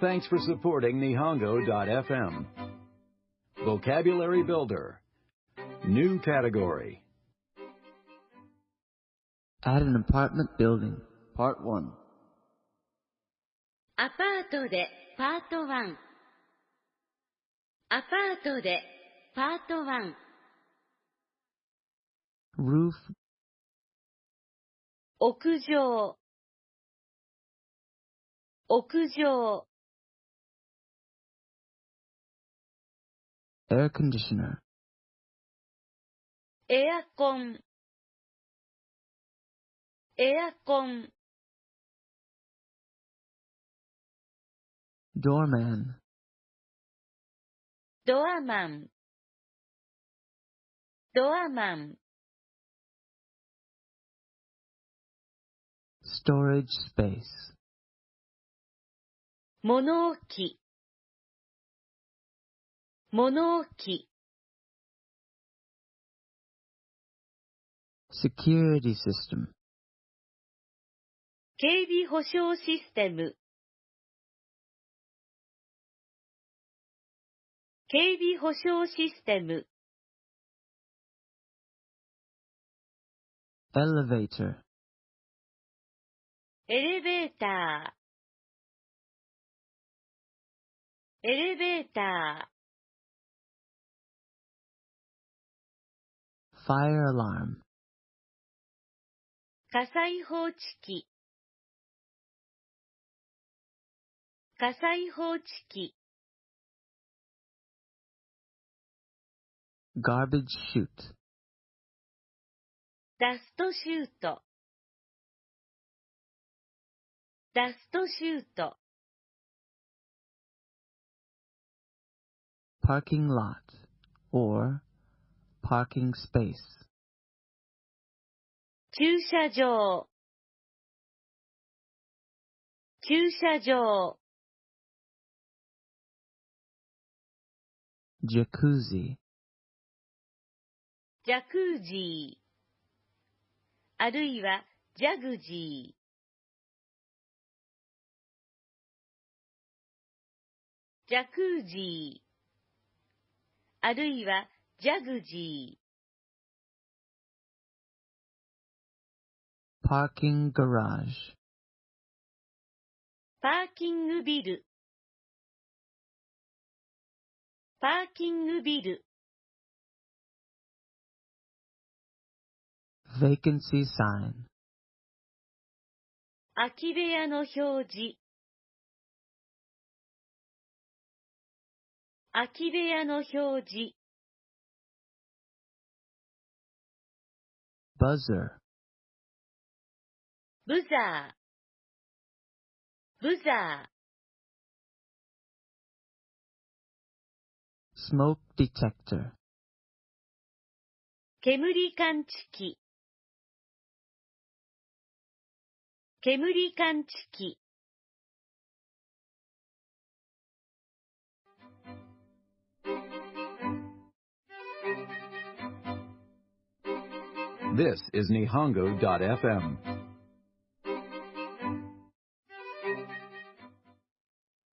Thanks for supporting Nihongo.fm. Vocabulary Builder. New category. At an apartment building. Part 1. アパートでパート1。アパートでパート1。Roof. 屋上。屋上。Air conditioner. エアコン。エアコン。Doorman. ドアマン。ドアマン。Storage space. 物置。物置。Security system. 警備保障システム。警備保障システム。Elevator. エレベーター。エレベーター。Fire alarm. 火災報知器。火災報知器。Garbage chute. ダストシュート。ダストシュート。Parking lot. Or parking space. 駐車場。駐車場。Jacuzzi. ジャクージー。あるいはジャグジー。ジャクージー。あるいはジャグジー。Parking garage. パーキングビル。パーキングビル。Vacancy sign. 空き部屋の表示。空き部屋の表示。Buzzer. ブザー。ブザー。Smoke detector. 煙感知器。煙感知器。This is Nihongo.fm.